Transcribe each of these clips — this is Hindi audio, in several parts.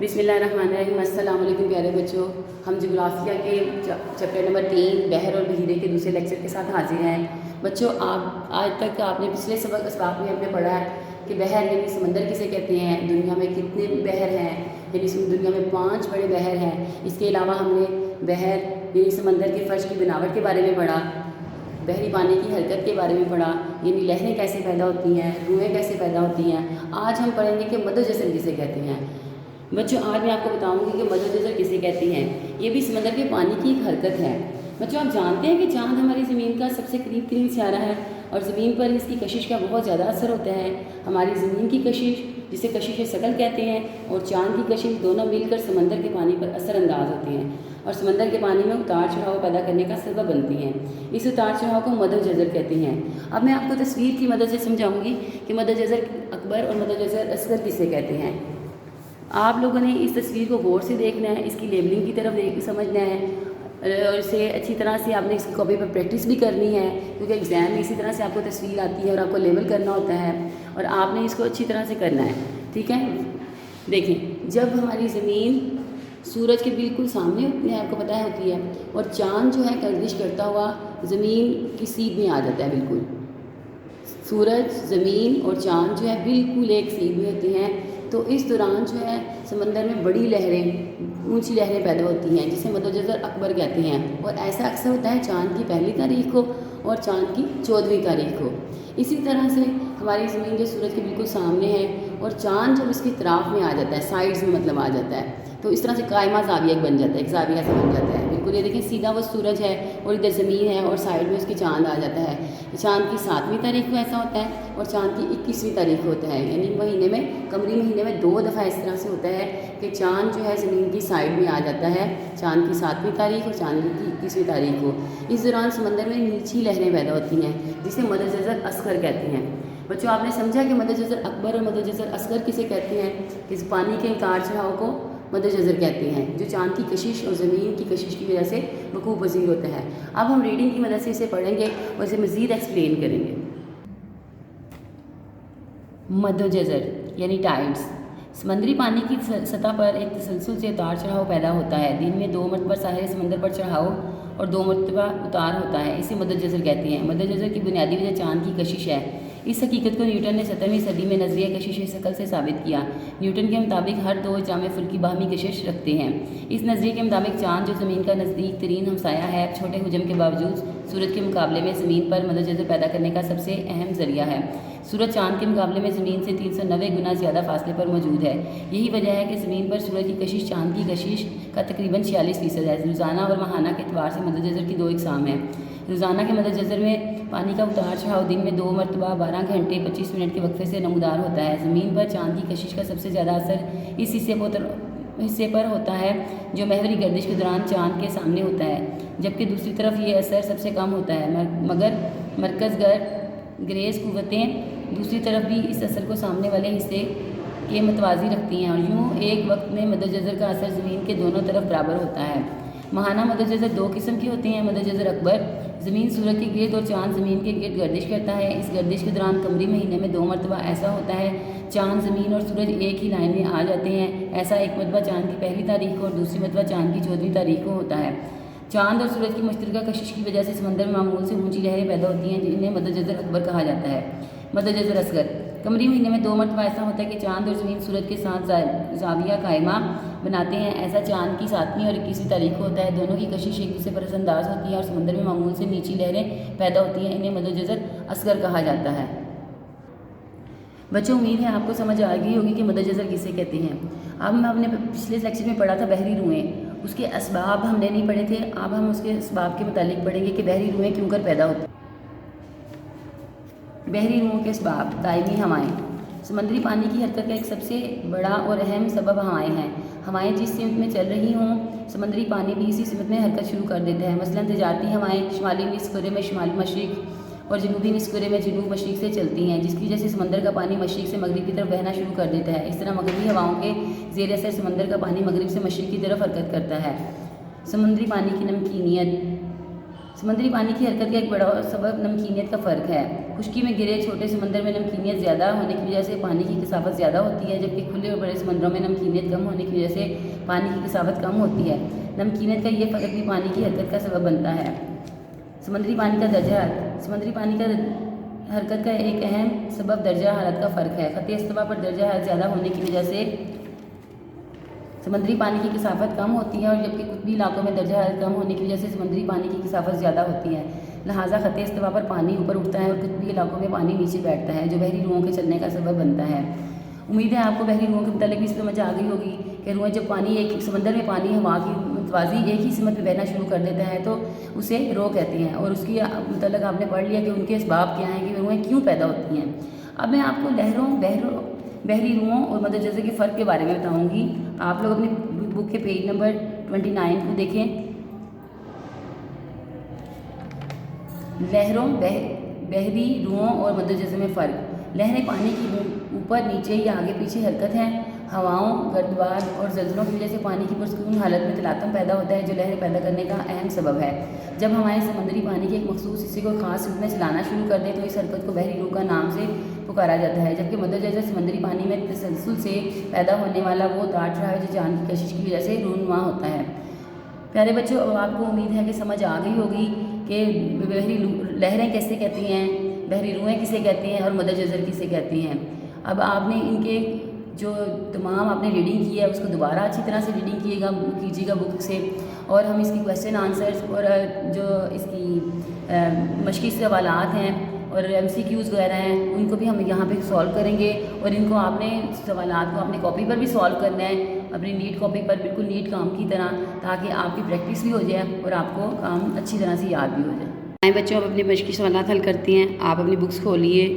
बिस्मिल्लाहिर्रहमानिर्रहीम। अस्सलाम वालेकुम प्यारे बच्चों, हम जोग्राफिया के चैप्टर नंबर 3 बहर और बहीरे के दूसरे लेक्चर के साथ हाजिर हैं। बच्चों, आप आज तक आपने पिछले सबक में हमने पढ़ा है कि बहर यानी समंदर किसे कहते हैं, दुनिया में कितने बहर हैं, यानी इस दुनिया में 5 बड़े बहर हैं। इसके अलावा हमने बहर यानी समंदर के फर्श की बनावट के बारे में पढ़ा, बहरी पानी की हरकत के बारे में पढ़ा, यानी लहरें कैसे पैदा होती हैं, रुएँ कैसे पैदा होती हैं। आज हम पढ़ेंगे कि मद्दोजज़र किसे कहते हैं। बच्चों, आज मैं आपको बताऊंगी कि मद्दोजज़र किसे कहती हैं। ये भी समंदर के पानी की एक हरकत है। बच्चों, आप जानते हैं कि चाँद हमारी ज़मीन का सबसे करीब तरीन सितारा है और ज़मीन पर इसकी कशिश का बहुत ज़्यादा असर होता है। हमारी ज़मीन की कशिश, जिसे कशिश शकल कहते हैं, और चाँद की कशिश दोनों मिलकर समंदर के पानी पर असरअंदाज होते हैं और समंदर के पानी में उतार चढ़ाव पैदा करने का सबब बनती हैं। इस उतार चढ़ाव को मद्दोजज़र कहते हैं। अब मैं आपको तस्वीर की मदद से समझाऊँगी कि मद्दोजज़र अकबर और मद्दोजज़र असगर किसे कहते हैं। आप लोगों ने इस तस्वीर को गौर से देखना है, इसकी लेबलिंग की तरफ समझना है और इसे अच्छी तरह से आपने इसकी कॉपी पर प्रैक्टिस भी करनी है, क्योंकि एग्ज़ाम में इसी तरह से आपको तस्वीर आती है और आपको लेबल करना होता है और आपने इसको अच्छी तरह से करना है। ठीक है, देखें, जब हमारी ज़मीन सूरज के बिल्कुल सामने होती है, आपको पता है होती है, और चाँद जो है गर्दिश करता हुआ ज़मीन की सीध में आ जाता है। बिल्कुल सूरज, ज़मीन और चाँद जो है बिल्कुल एक सीध में होती हैं। तो इस दौरान जो है समंदर में बड़ी लहरें, ऊंची लहरें पैदा होती हैं, जिसे मद्दोजज़र अकबर कहते हैं। और ऐसा अक्सर होता है चाँद की पहली तारीख को और चाँद की 14वीं तारीख को। इसी तरह से हमारी ज़मीन जो सूरज के बिल्कुल सामने है और चाँद जब उसकी तरफ में आ जाता है, साइड्स में मतलब आ जाता है, तो इस तरह से कायमा ज़ाविया बन जाता है, एक ज़ाविया से बन जाता है। बिल्कुल ये देखें, सीधा वो सूरज है और इधर ज़मीन है और साइड में उसकी चाँद आ जाता है। चाँद की 7वीं तारीख को ऐसा होता है और चाँद की 21वीं तारीख को होता है। यानी महीने में, कमरी महीने में 2 दफ़ा इस तरह से होता है कि चाँद जो है ज़मीन की साइड में आ जाता है, चाँद की 7वीं तारीख और चाँद की 21वीं तारीख को। इस दौरान समंदर में नीची लहरें पैदा होती हैं, जिसे मद्दोजज़र असगर कहते हैं। बच्चों, आपने समझा कि मद्दोजज़र अकबर और मद्दोजज़र असगर किसे कहते हैं। इस पानी के उतार चढ़ाव को मद्दोजज़र कहते हैं, जो चाँद की कशिश और ज़मीन की कशिश की वजह से वकूअ पज़ीर होता है। अब हम रीडिंग की मदद से इसे पढ़ेंगे और इसे मज़ीद एक्सप्लेन करेंगे। मद्दोजज़र यानी टाइड्स, समंदरी पानी की सतह पर एक तसलसल से उतार चढ़ाव पैदा होता है। दिन में 2 मरतबा साहिल समंदर पर चढ़ाव और 2 मरतबा उतार होता है। इसे मद्दोजज़र कहते हैं। मद्दोजज़र की बुनियादी वजह चाँद की कशिश है। इस हकीकत को न्यूटन ने 17वीं सदी में नज़रिया कशिश शकल से साबित किया। न्यूटन के मुताबिक हर 2 जामे फुल्की बाहमी कशिश रखते हैं। इस नज़रिए के मुताबिक चाँद जो ज़मीन का नज़दीक तरीन हमसाया है, छोटे हुजम के बावजूद सूरज के मुकाबले में ज़मीन पर मद्दोजज़र पैदा करने का सबसे अहम ज़रिया है। सूरज चाँद के मुकाबले में ज़मीन से 390 गुना ज़्यादा फासले पर मौजूद है। यही वजह है कि ज़मीन पर सूरज की कशिश चाँद की कशिश का तकरीबन 46% है। रोज़ाना और माहाना के अतबार से मद्दोजज़र की 2 इकसाम हैं। रोज़ाना के मद्दोजज़र में पानी का उतार चढ़ाव दिन में 2 मरतबा 12 घंटे 25 मिनट के वक्फे से नमूदार होता है। ज़मीन पर चाँद की कशिश का सबसे ज़्यादा असर इस हिस्से पर होता है जो महवरी गर्दिश के दौरान चाँद के सामने होता है, जबकि दूसरी तरफ ये असर सबसे कम होता है। मगर मरकज़गर ग्रेस कुव्वतें दूसरी तरफ भी इस असर को सामने वाले हिस्से के मतवाज़ी रखती हैं और यूँ एक वक्त में मद्दोजज़र का असर ज़मीन के दोनों तरफ बराबर होता है। माहाना मद्दोजज़र 2 किस्म की होती हैं। मद्दोजज़र अकबर, ज़मीन सूरज के गिर्द और चाँद ज़मीन के गिर्द गर्दिश करता है। इस गर्दिश के दौरान कमरी महीने में 2 मरतबा ऐसा होता है चाँद, ज़मीन और सूरज एक ही लाइन में आ जाते हैं। ऐसा एक मरतबा चाँद की पहली तारीख को और दूसरी मरतबा चाँद की 14वीं तारीख को होता है। चाँद और सूरज की मुश्तरका कशिश की वजह से समंदर में मामूल से ऊंची लहरें पैदा होती हैं, जिन्हें मद्दोजज़र अकबर कहा जाता है। मद्दोजज़र असगर, कमरी महीने में 2 मरतबा ऐसा होता है कि चाँद और ज़मीन सूरज के साथ ज़ाविया कायमा बनाते हैं। ऐसा चाँद की 7वीं और 21वीं तारीख को होता है। दोनों की कशिश एक दूसरे पर असरअंदाज होती है और समंदर में मामूल से नीची लहरें पैदा होती हैं। इन्हें मद्दोजज़र असगर कहा जाता है। बच्चों, उम्मीद है आपको समझ आ गई होगी कि मद्दोजज़र किसे कहते हैं। अब हमने पिछले लेक्चर में पढ़ा था बहरी रुएँ, उसके असबाब हमने नहीं पढ़े थे। अब हम उसके असबाब के मुतालिक पढ़ेंगे कि बहरी रुएँ क्यों कर पैदा होती हैं। बहरी रुओं के असबाब: दायमी हवाएँ। समंदरी पानी की हरकत का एक सबसे बड़ा और अहम सबब हवाएँ हैं। हवाएँ जिस सिमत में चल रही हों, समंदरी पानी भी इसी सिमत में हरकत शुरू कर देता है। मसलन तजारती हवाएँ शुमाली निस्फ़ कुरे में शुमाल मशरिक़ और जनूबी निस्फ़ कुरे में जनूब मशरिक़ से चलती हैं, जिसकी वजह से समंदर का पानी मशरिक़ से मगरिब की तरफ बहना शुरू कर देता है। इस तरह मगरबी हवाओं के ज़ेर असर समंदर का पानी मगरिब से मशरिक़ की तरफ हरकत करता है। समंदरी पानी की नमकीनियत। समुद्री पानी की हरकत का एक बड़ा सबब नमकीनियत का फ़र्क है। खुश्की में गिरे छोटे समंदर में नमकीनियत ज़्यादा होने की वजह से पानी की कसावत ज़्यादा होती है, जबकि खुले और बड़े समंदरों में नमकीनियत कम होने की वजह से पानी की कसावत कम होती है। नमकीनियत का ये फ़र्क भी पानी की हरकत का सबब बनता है। समुद्री पानी का दर्जा हरारत। समुद्री पानी का हरकत का एक अहम सबब दर्जा हरारत का फ़र्क है। ख़त इस्तवा पर दर्जा हरारत ज़्यादा होने की वजह से समुद्री पानी की कसावत कम होती है, और जबकि कुतबी इलाकों में दर्जा हरारत कम होने की वजह से समुद्री पानी की कसावत ज़्यादा होती है। लिहाजा ख़त इस्तवा पर पानी ऊपर उठता है और कुतबी इलाकों में पानी नीचे बैठता है, जो बहरी रुओं के चलने का सबब बनता है। उम्मीद है आपको बहरी रुओं के मुतालिक भी समझ आ गई होगी कि रुएं जब पानी एक समंदर में पानी हवा की मुतवाज़ी एक ही सिमत में बहना शुरू कर देता है तो उसे रो कहते हैं, और उसकी मुतल्लिक़ आपने पढ़ लिया कि उनके इसबाब क्या हैं, कि रुएं क्यों पैदा होती हैं। अब मैं आपको बहरी रुओं और मदद जज़र के फ़र्क के बारे में बताऊँगी। आप लोग अपनी बुक के पेज नंबर 29 को देखें। बहरी रुओं और मदद जज़र में फ़र्क। लहरें पानी की ऊपर नीचे या आगे पीछे हरकत हैं। हवाओं, गर्दबार और जल्जलों की वजह से पानी की पुरस्कून हालत में तलातम पैदा होता है, जो लहरें पैदा करने का अहम सबब है। जब हमारे समुद्री पानी के एक मखसूस हिस्से को ख़ास रूप में चलाना शुरू कर दें तो इस हरकत को बहरी रूह का नाम से पुकारा जाता है, जबकि मदद जज़र समुद्री पानी में तसलसल से पैदा होने वाला वो तार है जो जान की कशिश की वजह से रूनुमा होता है। प्यारे बच्चों, अब आपको उम्मीद है कि समझ आ गई होगी कि बहरी लहरें कैसे कहती हैं, बहरी रुएं किसे कहती हैं और मदद जज़र किसे कहती हैं। अब आपने इनके जो तमाम आपने रीडिंग की है उसको दोबारा अच्छी तरह से रीडिंग कीजिएगा बुक से, और हम इसकी क्वेश्चन आंसर्स और जो इसकी मशक़ी सवालात हैं और MCQs वगैरह हैं उनको भी हम यहाँ पे सॉल्व करेंगे, और इनको आपने सवालात को अपनी कॉपी पर भी सॉल्व करना है, अपनी नीट कॉपी पर बिल्कुल नीट काम की तरह, ताकि आपकी प्रैक्टिस भी हो जाए और आपको काम अच्छी तरह से याद भी हो जाए। आए बच्चों, अब अपने मशक़ी सवालात हल करती हैं। आप अपनी बुक्स खोलिए,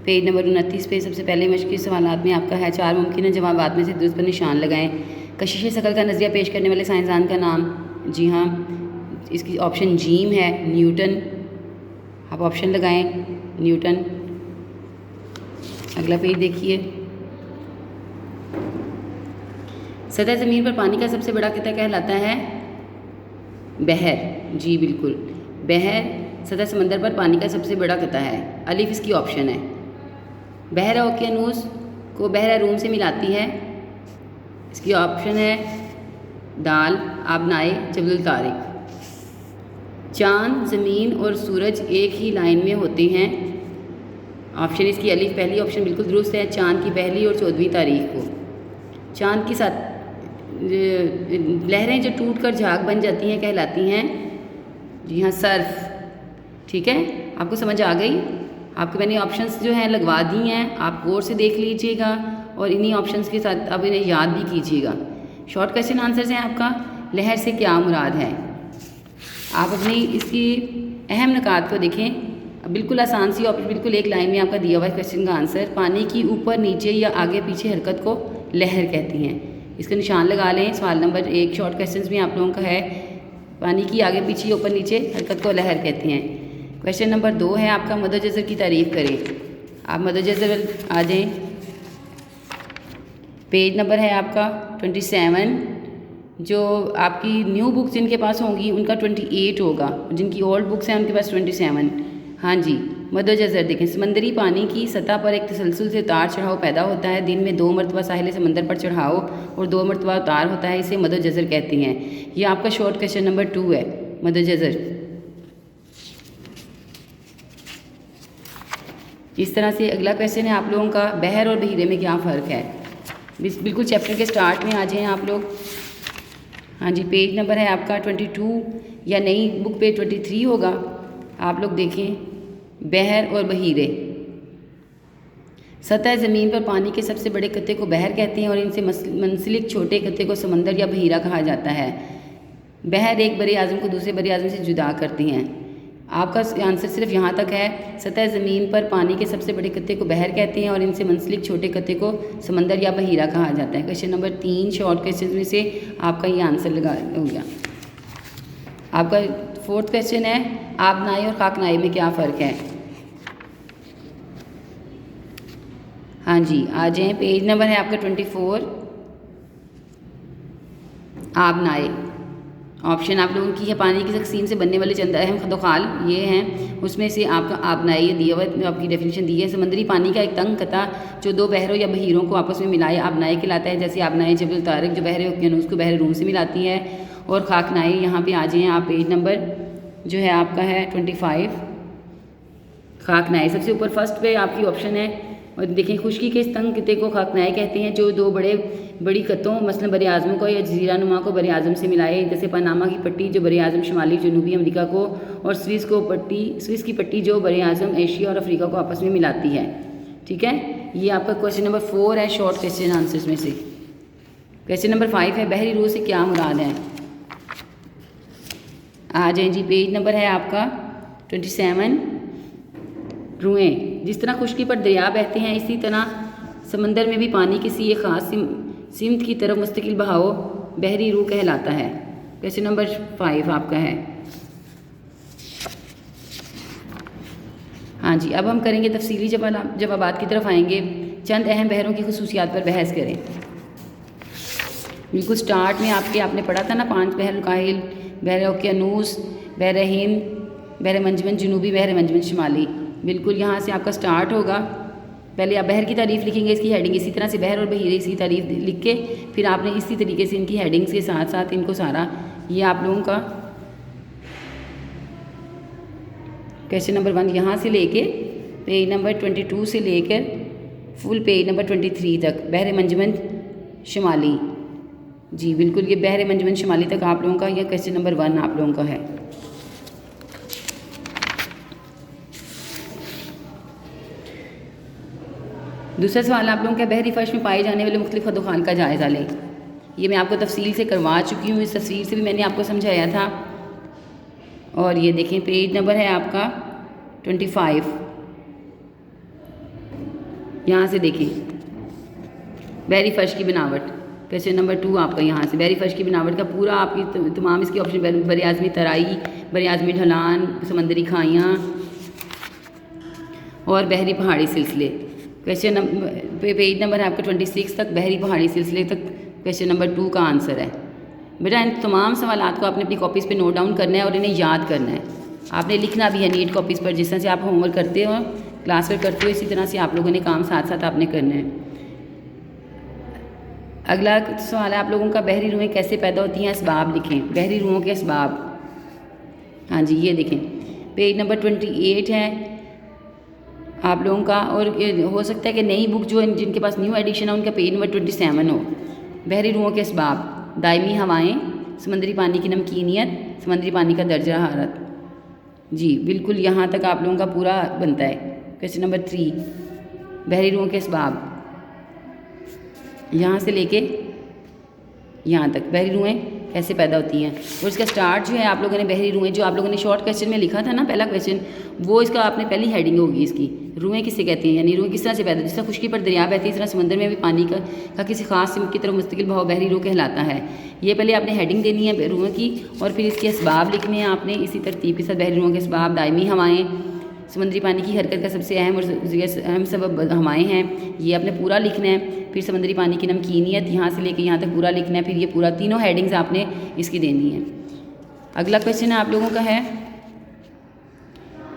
पेज नंबर 29 पे सबसे पहले मशक़ी सवालात में आपका है 4 मुमकिन जवाबात में से दुरुस्त पर निशान लगाएं। कशिश शकल का नज़रिया पेश करने वाले साइंसदान का नाम। जी हाँ, इसकी ऑप्शन जीम है, न्यूटन। आप ऑप्शन लगाएं, न्यूटन। अगला पेज देखिए। सतह ज़मीन पर पानी का सबसे बड़ा कितना कहलाता है? बहर। जी बिल्कुल, बहर सतह समंदर पर पानी का सबसे बड़ा किता है। अलिफ इसकी ऑप्शन है। बहर ओकियानूस को बहर रूम से मिलाती है। इसकी ऑप्शन है दाल। आबनाए जबल तारिक। चाँद, ज़मीन और सूरज एक ही लाइन में होते हैं। ऑप्शन इसकी अलिफ पहली ऑप्शन बिल्कुल दुरुस्त है। चाँद की पहली और 14वीं तारीख को चाँद के साथ लहरें जो टूट कर झाग बन जाती हैं कहलाती हैं, जी हाँ, सर्फ। ठीक है, आपको समझ आ गई। आपके मैंने ऑप्शंस जो हैं लगवा दी हैं, आप गौर से देख लीजिएगा और इन्हीं ऑप्शंस के साथ अब इन्हें याद भी कीजिएगा। शॉर्ट क्वेश्चन आंसर्स हैं आपका। लहर से क्या मुराद है? आप अपनी इसकी अहम निकात को देखें। बिल्कुल आसान सी ऑप्शन, बिल्कुल एक लाइन में आपका दिया हुआ है क्वेश्चन का आंसर। पानी की ऊपर नीचे या आगे पीछे हरकत को लहर कहती हैं। इसका निशान लगा लें। सवाल नंबर 1 शॉर्ट क्वेश्चन में आप लोगों का है, पानी की आगे पीछे ऊपर नीचे हरकत को लहर कहती हैं। क्वेश्चन नंबर 2 है आपका, मदद जज़र की तारीफ़ करें। आप मदद जज़र आ जाएं। पेज नंबर है आपका 27। जो आपकी न्यू बुक जिनके पास होंगी उनका 28 होगा, जिनकी ओल्ड बुक्स हैं उनके पास 27। हाँ जी, मदद जज़र देखें। समंदरी पानी की सतह पर एक तसलसल से उतार चढ़ाव पैदा होता है। दिन में 2 मरतबा साहिल समंदर पर चढ़ाव और 2 मरतबा उतार होता है, इसे मदद जज़र कहती हैं। ये आपका शॉर्ट क्वेश्चन नंबर 2 है, मदद जज़र। इस तरह से अगला क्वेश्चन है आप लोगों का, बहर और बहीरे में क्या फ़र्क है। बिल्कुल चैप्टर के स्टार्ट में आ जाएं आप लोग। हाँ जी, पेज नंबर है आपका 22 या नई बुक पे 23 होगा। आप लोग देखें, बहर और बहीरे। सतह ज़मीन पर पानी के सबसे बड़े कत्ते को बहर कहते हैं और इनसे मंसलिक छोटे कत्ते को समंदर या बहीरा कहा जाता है। बहर एक बड़े आज़म को दूसरे बड़े आज़म से जुदा करती हैं। आपका आंसर सिर्फ यहाँ तक है। सतह ज़मीन पर पानी के सबसे बड़े कत्ते को बहर कहते हैं और इनसे मंसलिक छोटे कत्ते को समंदर या बहीरा कहा जाता है। क्वेश्चन नंबर 3 शॉर्ट क्वेश्चन में से आपका ये आंसर लगा हो गया। आपका 4th क्वेश्चन है, आबनाई और खाकनाई में क्या फ़र्क है। हाँ जी, आ जाएँ। पेज नंबर है आपका 24। आबनाई ऑप्शन आप लोगों की है, पानी की तकसीम से बनने वाले चंद अहम खदोखाल ये हैं, उसमें से आपका आबनाई दिया हुआ है, आपकी डेफिनेशन दी है। समुद्री पानी का एक तंग कता जो दो बहरों या बहीरों को आपस में मिलाए आबनाई कहलाता है। जैसे आबनाई जबल तारिक जो बहरे ओकियानूस को बहरे रूम से मिलाती है। और खाकनाई, यहाँ पे आ जाएँ आप, पेज नंबर जो है आपका है 25। खाकनाई सबसे ऊपर फर्स्ट पे आपकी ऑप्शन है। और देखें, खुश्की के इस तंग किते को खाकनाई कहते हैं जो दो बड़ी कतों मसलन बर आज़मों को या जजीरा नुमा को बर आज़म से मिलाए। जैसे पनामा की पट्टी जो बर आज़म शुमाली जनूबी अमेरिका को, और स्विस की पट्टी जो बर आज़म एशिया और अफ्रीका को आपस में मिलाती है। ठीक है, ये आपका क्वेश्चन नंबर 4 है शॉर्ट क्वेश्चन आंसर्स में से। क्वेश्चन नंबर 5 है, बहरी रूह से क्या मुराद है। आ जाए जी, पेज नंबर है आपका 27। रूहें जिस तरह खुश्की पर दरिया बहते हैं, इसी तरह समंदर में भी पानी किसी एक ख़ास सिमत की तरफ मुस्तकिल बहाव बहरी रूह कहलाता है। क्वेश्चन नंबर 5 आपका है। हाँ जी, अब हम करेंगे तफसीली जवाबात की तरफ आएंगे। चंद अहम बहरों की खुसूसियात पर बहस करें। बिल्कुल स्टार्ट में आपने पढ़ा था ना, 5 बहर काहिल, बहर ओकियानूस, बहर हिंद, बहर मंजमन जनूबी, बहर मंजमन शुमाली। बिल्कुल यहाँ से आपका स्टार्ट होगा। पहले आप बहर की तारीफ़ लिखेंगे, इसकी हेडिंग इसी तरह से, बहर और बहीरे इसकी तारीफ़ लिख के फिर आपने इसी तरीके से इनकी हेडिंग्स के साथ साथ इनको सारा ये आप लोगों का क्वेश्चन नंबर 1 यहाँ से लेके पेज नंबर 22 से लेकर फुल पेज नंबर 23 तक बहर मंजमन शुमाली। जी बिल्कुल, ये बहर मंजमन शुमाली तक आप लोगों का यह क्वेश्चन नंबर 1 आप लोगों का है। दूसरा सवाल आप लोगों का, बहरी फर्श में पाए जाने वाले मुख्तलिफ खदोखाल का जायज़ा लें। ये मैं आपको तफसील से करवा चुकी हूँ, इस तस्वीर से भी मैंने आपको समझाया था। और ये देखें, पेज नंबर है आपका 25। यहाँ से देखें, बहरी फर्श की बनावट, क्वेश्चन नंबर 2 आपका यहाँ से बहरी फर्श की बनावट का पूरा आपकी तमाम इसकी ऑप्शन, बर आज़मी तराई, बर आज़मी ढलान, समंदरी खाइयाँ और बहरी पहाड़ी सिलसिले। क्वेश्चन नंबर पेज नंबर है आपका 26 तक बहरी पहाड़ी सिलसिले तक क्वेश्चन नंबर 2 का आंसर है। बेटा इन तमाम सवालात को आपने अपनी कॉपीज़ पे नोट डाउन करना है और इन्हें याद करना है। आपने लिखना भी है नीट कॉपीज़ पर, जिस तरह से आप होमवर्क करते हो, क्लास वर्क करते हो, इसी तरह से आप लोगों ने काम साथ साथ आपने करना है। अगला सवाल है आप लोगों का, बहरी रूहें कैसे पैदा होती हैं, असबाब लिखें। बहरी रूहों के असबाब, हाँ जी ये देखें, पेज नंबर 28 है आप लोगों का। और हो सकता है कि नई बुक जो जिनके पास न्यू एडिशन है उनका पेज नंबर 27 हो। बहरी रूहों के असबाब, दायमी हवाएं, समंदरी पानी की नमकीनियत, समंदरी पानी का दर्जा हरारत। जी बिल्कुल, यहाँ तक आप लोगों का पूरा बनता है। क्वेश्चन नंबर 3, बहरी रूहों के असबाब, यहाँ से लेके यहाँ तक बहरी रूहें कैसे पैदा होती हैं। और इसका स्टार्ट जो है आप लोगों ने बहरी रूहें, जो आप लोगों ने शॉर्ट क्वेश्चन में लिखा था ना पहला क्वेश्चन, वो इसका आपने पहली हेडिंग होगी इसकी, रूहें किसे कहते हैं, यानी रूहें किस तरह से पैदा, जिस तरह खुश्की पर दरिया बहती है इस तरह समंदर में भी पानी का किसी खास सिमत की तरफ मुस्तकिल बहाव बहरी रूह कहलाता है। ये पहले आपने हेडिंग देनी है रूहों की, और फिर इसके असबाब लिखने हैं आपने इसी तरतीब के साथ। बहरी रूहों के असबाब, दायमी हवाएँ, समंदरी पानी की हरकत का सबसे अहम सबब हवाएँ हैं, ये आपने पूरा लिखना है। फिर समंदरी पानी की नमकीनियत, यहाँ से लेके यहाँ तक पूरा लिखना है। फिर ये पूरा तीनों हेडिंग्स आपने इसकी देनी है। अगला क्वेश्चन है आप लोगों का है,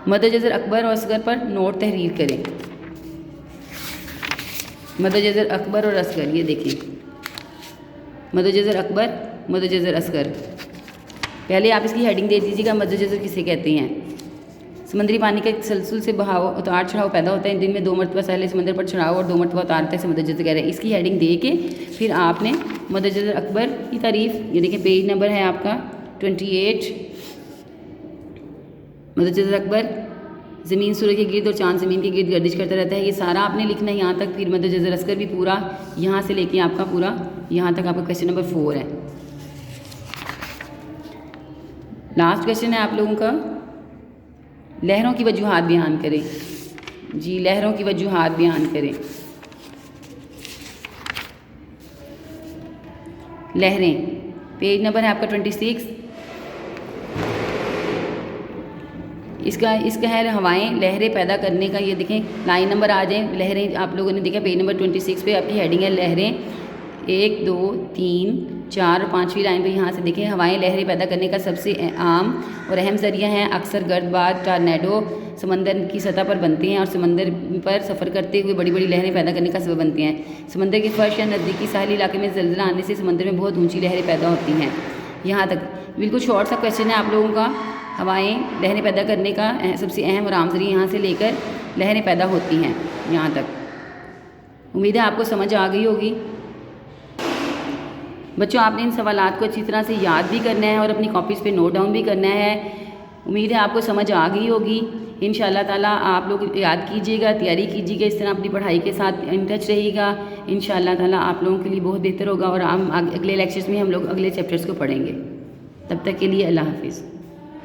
मद्देनज़र अकबर और असगर पर नोट तहरीर करें। मद्देनज़र अकबर और असगर, ये देखिए, मद्देनज़र अकबर, मद्देनज़र असगर। पहले आप इसकी हेडिंग दे दीजिएगा, मद्देनज़र किसे कहते हैं। समंदरी पानी के तसलसल से बहाव उतार चढ़ाव पैदा होता है। दिन में 2 मरतबा साहिल समंदर पर चढ़ाव और 2 मरतबा उतारता है, मद्देनज़र कह रहे हैं। इसकी हेडिंग दे के फिर आपने मद्देनज़र अकबर की तारीफ़, ये देखिए पेज नंबर है आपका 28। मद्देनज़र अकबर, ज़मीन सूरज के गिर्द और चाँद ज़मीन के गिर्द गर्दिश करता रहता है, ये सारा आपने लिखना है यहाँ तक। फिर मद्देनज़र असगर भी पूरा यहाँ से लेके आपका पूरा यहाँ तक आपका क्वेश्चन नंबर 4 है। लास्ट क्वेश्चन है आप लोगों का, लहरों की वजूहात बयान करें। जी लहरों की वजूहात बयान करें। लहरें, पेज नंबर है आपका 26। इसका है हवाएं, लहरें पैदा करने का, ये देखें लाइन नंबर आ जाए। लहरें आप लोगों ने देखा पेज नंबर 26 पे आपकी हेडिंग है लहरें, 1 2 3 4 और 5वीं लाइन पे यहाँ से देखें, हवाएं लहरें पैदा करने का सबसे आम और अहम ज़रिया है। अक्सर गर्दबाज टॉर्नेडो समंदर की सतह पर बनते हैं और समंदर पर सफ़र करते हुए बड़ी बड़ी लहरें पैदा करने का सबब बनते हैं। समंदर के फर्श या नज़दीकी साहली इलाके में ज़लज़ला आने से समंदर में बहुत ऊंची लहरें पैदा होती हैं। यहाँ तक बिल्कुल शॉर्ट सा क्वेश्चन है आप लोगों का। हवाएं लहरें पैदा करने का सबसे अहम और आम ज़रिया यहाँ से लेकर लहरें पैदा होती हैं। यहाँ तक उम्मीद है आपको समझ आ गई होगी। बच्चों आपने इन सवालात को अच्छी तरह से याद भी करना है और अपनी कॉपीज़ पे नोट डाउन भी करना है। उम्मीद है आपको समझ आ गई होगी। इंशाल्लाह ताला आप लोग याद कीजिएगा, तैयारी कीजिएगा, इस तरह अपनी पढ़ाई के साथ इन टच रहिएगा। इंशाल्लाह ताला आप लोगों के लिए बहुत बेहतर होगा और हम अगले लेक्चर्स में हम लोग अगले चैप्टर्स को पढ़ेंगे। तब तक के लिए अल्लाह हाफिज़।